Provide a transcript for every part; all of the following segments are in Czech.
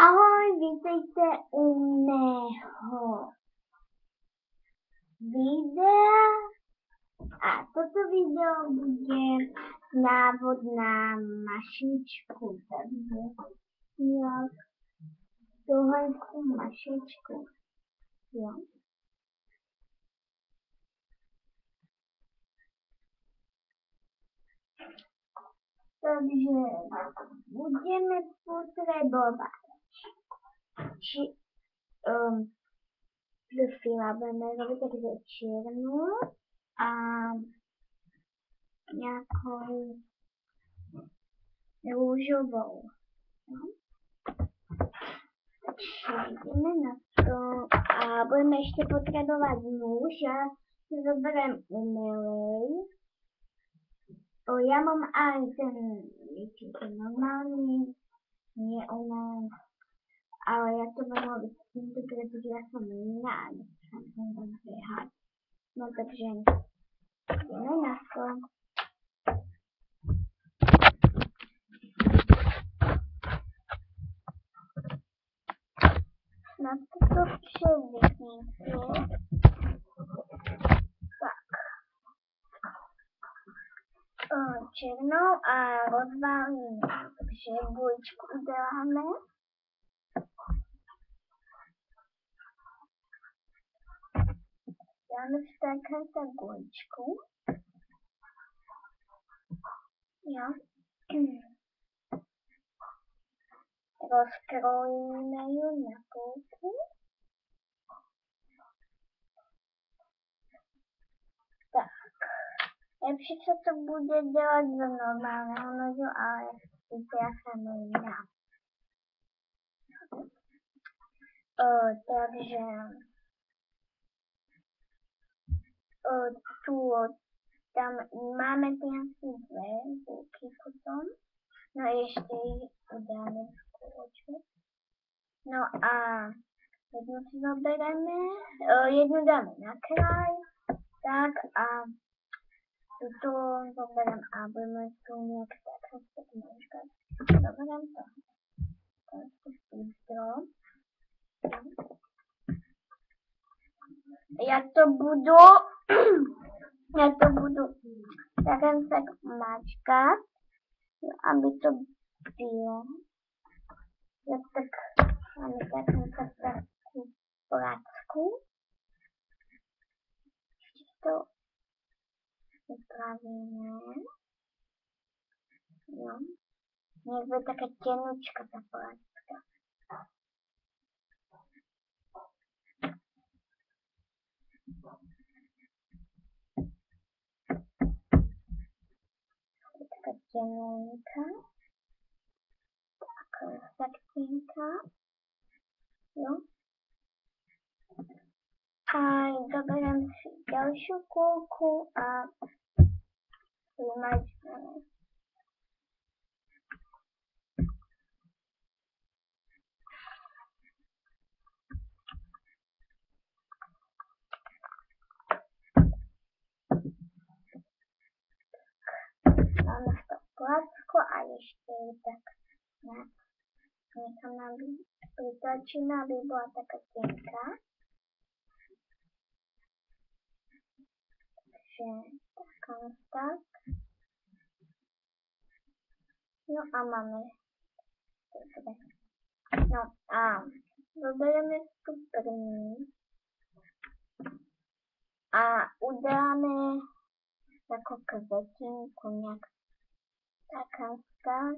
Ahoj, vítejte u mého videa a toto video bude návod na mašičku, takže jo, tuhle mašičku, jo. Takže budeme potrebovat fila budeme robiť takže čiernu a nejakou rúžovou. No. Takže ideme na to a budeme ešte potrebovať nůž. Ja si zoberiem umelej. Ja mám aj ten normálny, nie umelý. Ale ja to budem robiť s týmto, pretože ja som iná a nechcem tam behať. No takže ideme na to. Na toto převychnu. Tak. Černou a rozválíme. Takže dvojčku uděláme. Dáme vstáknete dvojčku. Jo. Rozkrojíme ju na půlku. Tak. Lepší se to bude dělat za normálného nožu, ale víte, já jsem jiná. Takže tu tam máme ty asi dvě bulky potom. No ještě uděláme kůlečku. No a jednu si zabereme, jednu dáme na kraj, tak a tuto zabereme a budeme tu nějak tak trošku zabereme to. To je bystro. Já to budu tak máčkat, aby to bylo. Já tak máme takovou placku. Ještě to upravíme. Jo. Mě bude také těnučka ta placka. Taká těnunka. Tak těnka. Jo. A dobereme si další kulku a vymačkáme. Máme to placku a ještě tak někam nám pritačíme, aby byla taká těnká. Takže tak. No a máme no a dobereme tu první a uděláme takovou květinku nějak tak.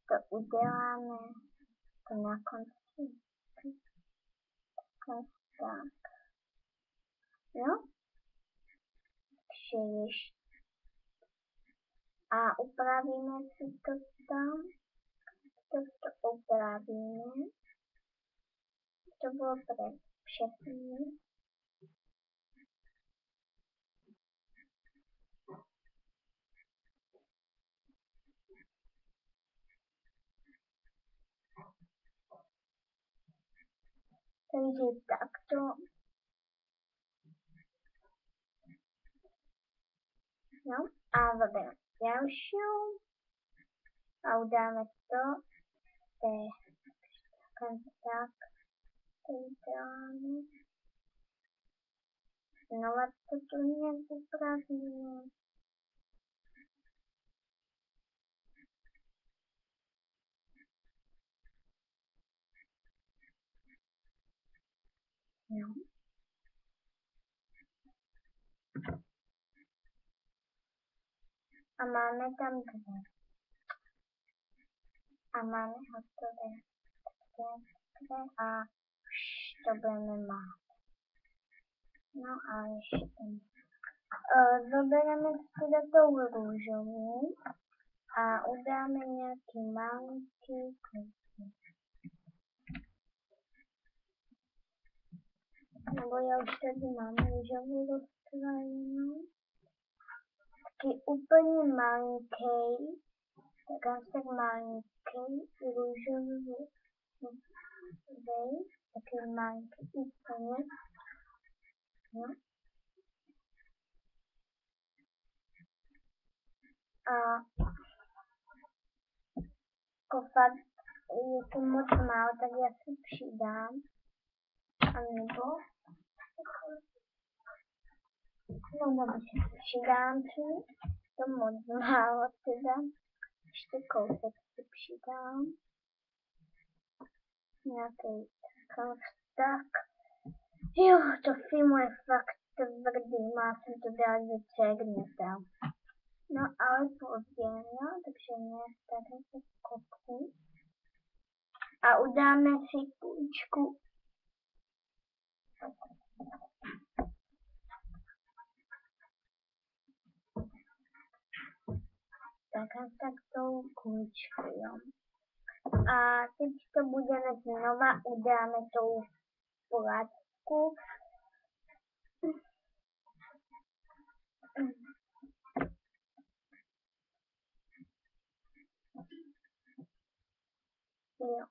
To uděláme to na konci. Tak. Jo? Takže ještě. A upravíme si to tam. To upravíme. To bylo pro všechny. Takže takto. No a zabereme další a udáme to té tak, teď dáme. Znova to tu nějak vypravíme. No. A máme tam dvě. A máme hotové. A už to budeme mít. No a ještě. Zobereme teda tou růžovou a udáme nějaký malinký kousek. Nebo já už tady mám růžovou rozkrájenou. Taky úplně malinký, tak malinký růžový taky malinký úplně. No. A kofat je to moc málo, tak já si přidám. A nebo no, si přidám si to moc málo teda. Ještě kousek si přidám. Nějaký tak. Jo, to film je fakt tvrdý, má jsem to dát ze 3 dnů. No ale pozdě, no, takže mě tady se kopnu. A udáme si půjčku. Tak tou kůčku, jo. A teď to budeme znova, udáme tou placku. Jo.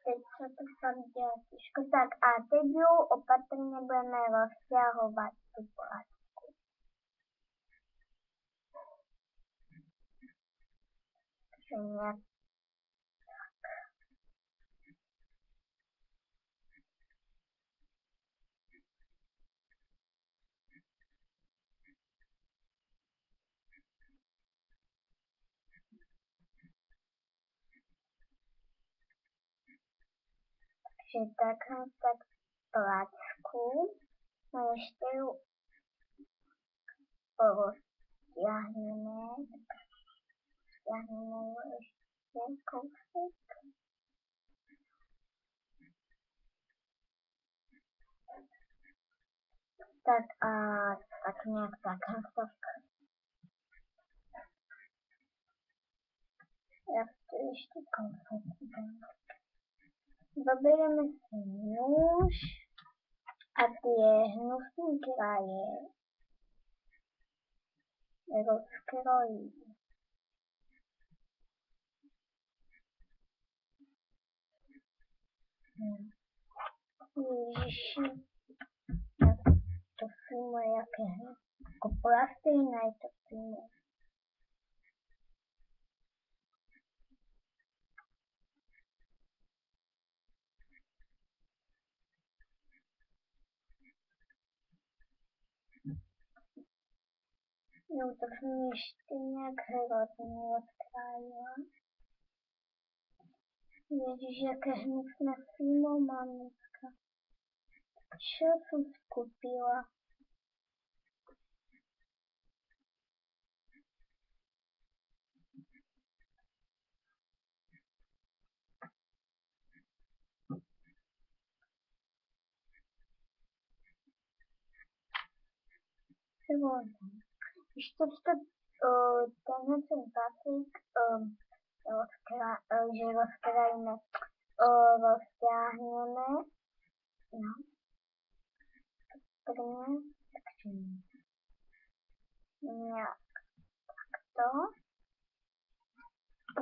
Teď se to fakt dělá těžko. Tak a teď ju opatrně budeme rozťahovat tu placku. Takže nějak takže takhle tak placku. No ještě ju rozťahneme. Rozťahneme ju ještě kousek. Tak a tak nějak takhle tak. Já to ještě kousek dám. Zabereme si nůž a ty hnusný kraje rozkrojí. Ježiši, to filmu je jaké, jako plastilina je to filmu. Jo, to jsem ještě nějak hrozně rozkrájila. Ježiš, jaké hnusné filmu mám dneska. Co jsem skupila? Když to tenhle ten papík že rozkrajíme, roztáhneme, no, prvně, takže nějak takto.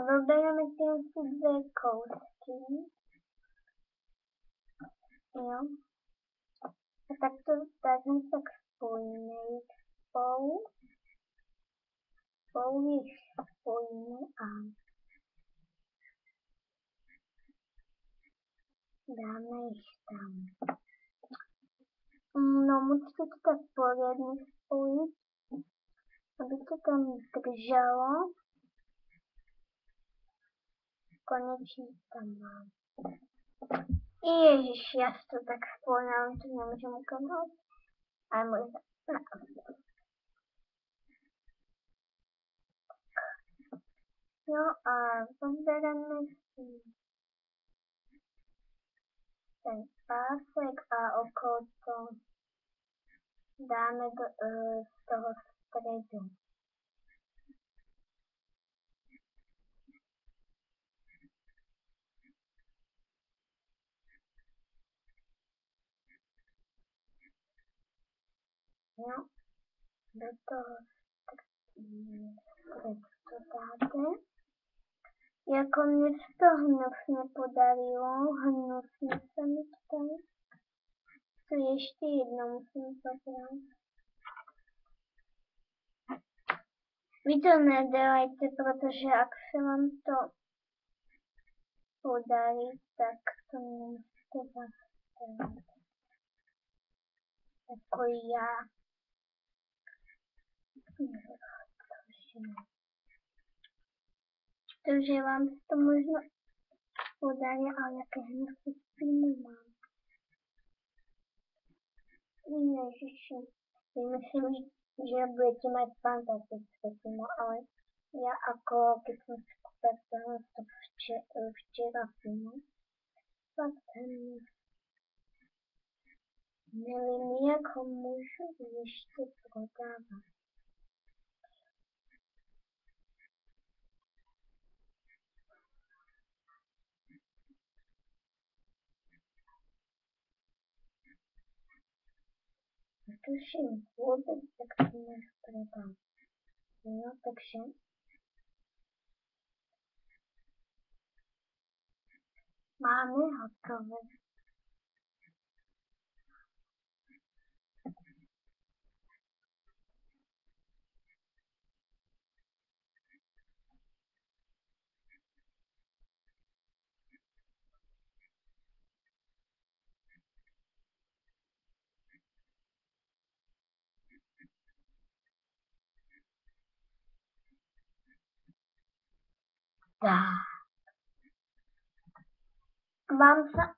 Vybereme ty 2 kousky, jo, a takhle tak spojíme jich spolu jich spojíme a dáme jich tam. No, musíte to tak poriadne spojit, aby to tam drželo. Konečně tam mám. Ježiš, já si to tak spojím, to nemůžem ukázat. Ale možná. No a zabereme si ten pásek a okolo toho dáme z toho středu. No, do toho středu to dáte. Jako mě se to hnusně podarilo, hnusně se mi to. To ještě jednou musím podělat. Vy to nedělejte, protože jak se vám to podarí, tak to nemusíte zastavit. Jako já. Takže vám se to možná podarí, ale jaké hnusné spíny mám. Ježiši, myslím, že budete mať fantastické filmy, ale ja ako keď som si kúpila to včera filmu, tak neviem, jak ho môžu ešte prodávať. Tuším vôbec, jak to môžu prodávať. No, takže máme hotové. Tak. Vám sa...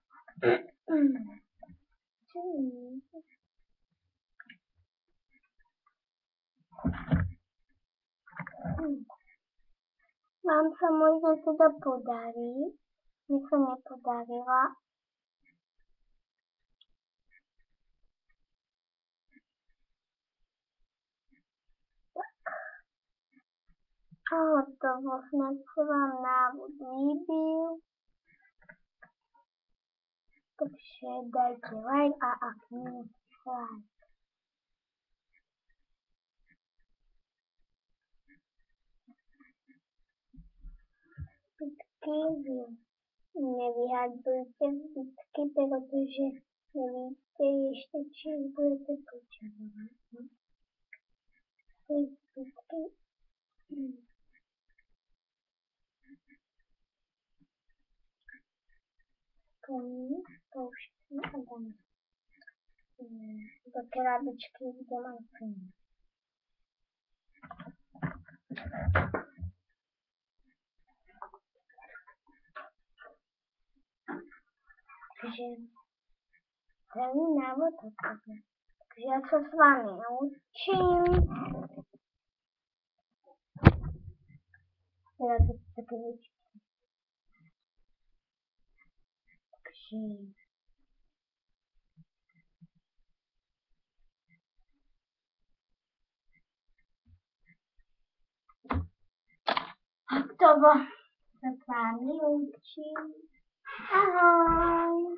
Vám sa možno teda podarí, mne sa nepodarila. A hotovo, snad sa vám návod líbil. Takže dajte like a ak nie, like. Vždycky nevyhadzujte vždycky, protože nevíte ještě, či budete potřebovat. Vždycky splní, pouštíme a dáme do krabičky, kde mám plný. Takže celý návod hotový. Takže já se s vámi naučím. Já to taky učím. Takže hotovo. Se s vámi učím. Ahoj.